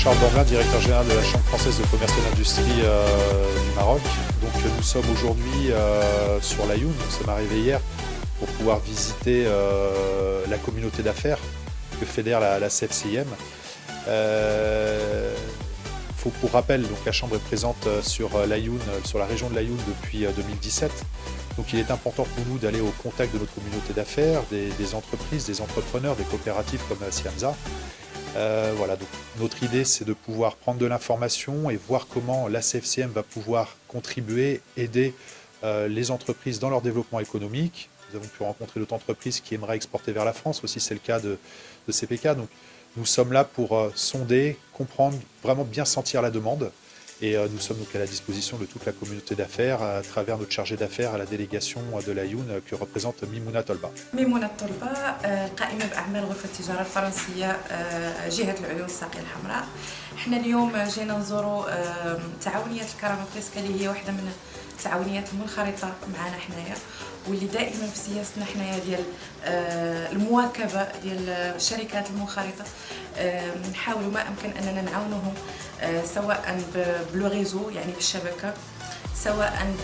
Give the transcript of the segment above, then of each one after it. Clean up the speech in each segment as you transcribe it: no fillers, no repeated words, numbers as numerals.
Charles Damblin, directeur général de la Chambre française de commerce et d'industrie du Maroc. Donc nous sommes aujourd'hui sur l'Aïoun, nous sommes arrivés hier pour pouvoir visiter la communauté d'affaires que fédère la CFCIM. Pour rappel, donc la Chambre est présente sur l'Aïoun, sur la région de l'Aïoun depuis 2017. Donc il est important pour nous d'aller au contact de notre communauté d'affaires, des entreprises, des entrepreneurs, des coopératives comme Siamza. Voilà, donc notre idée c'est de pouvoir prendre de l'information et voir comment la CFCM va pouvoir contribuer, aider les entreprises dans leur développement économique. Nous avons pu rencontrer d'autres entreprises qui aimeraient exporter vers la France, aussi c'est le cas de CPK. Donc nous sommes là pour sonder, comprendre, vraiment bien sentir la demande. Et nous sommes donc à la disposition de toute la communauté d'affaires à travers notre chargé d'affaires à la délégation de l'Aïoun que représente Mimouna Tolba. ميمونة طلبة قائمة بأعمال غرفة التجارة الفرنسية جهة العيون الساقية الحمراء. احنا اليوم جينا نزوروا تعاونيات الكرامة بريسكا اللي هي واحدة من التعاونيات المنخرطة معنا حنايا، واللي دائما في سياستنا حنايا ديال المواكبة ديال الشركات المنخرطة. نحاولوا ما أمكن أننا نعاونهم سواء بلو ريزو يعني بالشبكة، سواء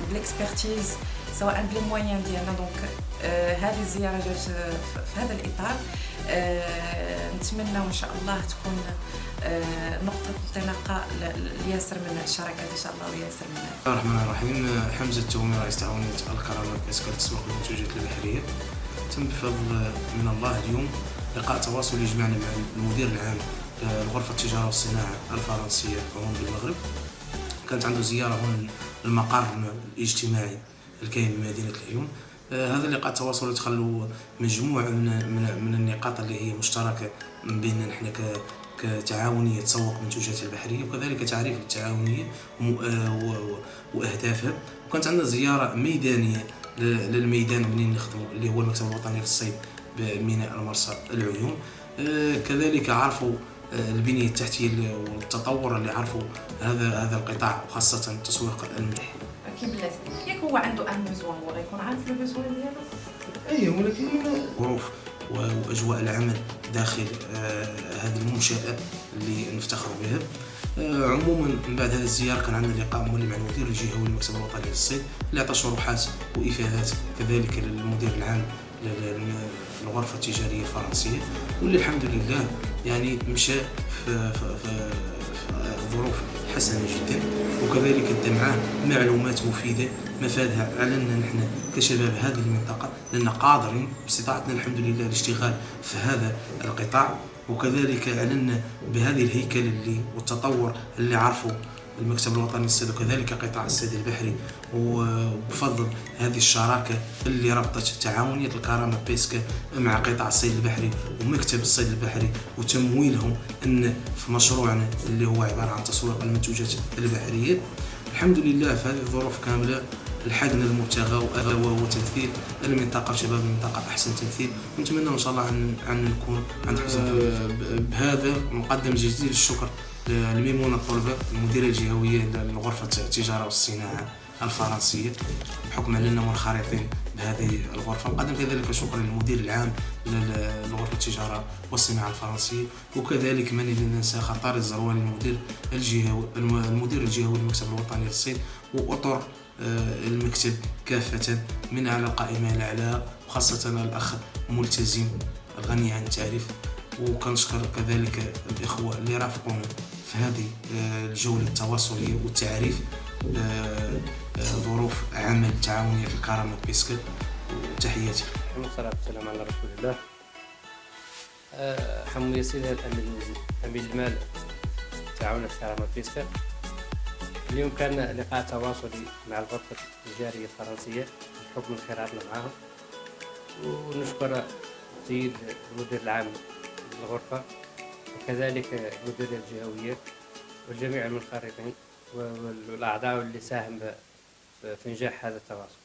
بالاكسبرتيز، سواء بالمويان ديالنا. دونك هذه الزيارة جات في هذا الإطار. نتمنى إن شاء الله تكون نقطة انطلاقة لياسر من الشراكات إن شاء الله وياسر من. بسم الله الرحمن الرحيم. حمزة التومي رئيس تعاونية الكرامة بريسكا لتسويق المنتوجات البحرية. تم بفضل من الله اليوم لقاء تواصلي يجمعنا مع المدير العام لغرفة التجارة والصناعة الفرنسية هون بالمغرب. كانت عنده زيارة هون المقر الاجتماعي الكاين بمدينة العيون. هذا اللقاء التواصلي تخلوا مجموعة من النقاط اللي هي مشتركة بيننا نحن كتعاونية تسوق منتوجات البحرية، وكذلك تعريف التعاونية وأهدافها. وكانت عندنا زيارة ميدانية للميدان منين نخدموا اللي هو المكتب الوطني للصيد بميناء المرسى العيون. كذلك عرفوا البنية التحتية والتطور اللي عرفوا هذا القطاع، وخاصة تسويق المنتوجات. أكيد بلاتي ياك هو عنده ان بيزوان هو غيكون عارف لو بيزوان ديالو. اي ولكن ظروف واجواء العمل داخل هذه المنشاه اللي نفتخر بها. عموما من بعد هذه الزياره كان عندنا لقاء مولي مع المدير الجهوي للمكتب الوطني للصيد اللي عطى شروحات وافادات كذلك للمدير العام للغرفه التجاريه الفرنسيه، واللي الحمد لله يعني مشى في ظروف حسنه جدا، وكذلك ادى معاه معلومات مفيده مفادها علينا نحن كشباب هذه المنطقه، لان قادرين باستطاعتنا الحمد لله الاشتغال في هذا القطاع، وكذلك علينا بهذه الهيكله اللي والتطور اللي عرفوا المكتب الوطني للصيد وكذلك قطاع الصيد البحري. وبفضل هذه الشراكه اللي ربطت تعاونيه الكرامه بيسكا مع قطاع الصيد البحري ومكتب الصيد البحري وتمويلهم ان في مشروعنا اللي هو عباره عن تسويق المنتوجات البحريه. الحمد لله في هذه الظروف كامله لحقنا المبتغى وتمثيل المنطقه شباب المنطقه احسن تمثيل، ونتمنى ان شاء الله ان نكون عند حسن بهذا نقدم جزيل الشكر لميمونة طلبة المديرة الجهوية لغرفة التجارة والصناعة الفرنسية بحكم أننا منخرطين بهذه الغرفة. نقدم كذلك شكرا للمدير العام لغرفة التجارة والصناعة الفرنسية، وكذلك من لا ننسى خطار الزروالي المدير الجهوي للمكتب الوطني للصيد وأطر المكتب كافة من أعلى القائمة إلى أعلى، وخاصة الأخ ملتزم الغني عن التعريف. وكنشكر كذلك الإخوة اللي رافقونا في هذه الجولة التواصلية والتعريف ظروف عمل تعاونية الكرامة بيسكا. وتحياتي. والصلاة والسلام على رسول الله. حمو ياسين أمين المال تعاون الكرامة بيسكا. اليوم كان لقاء تواصلي مع الغرفة التجارية الفرنسية بحكم انخراطنا معهم، ونشكر السيد المدير العام للغرفة وكذلك المديرية الجهوية والجميع المنخرطين والأعضاء اللي ساهم في إنجاح هذا التواصل.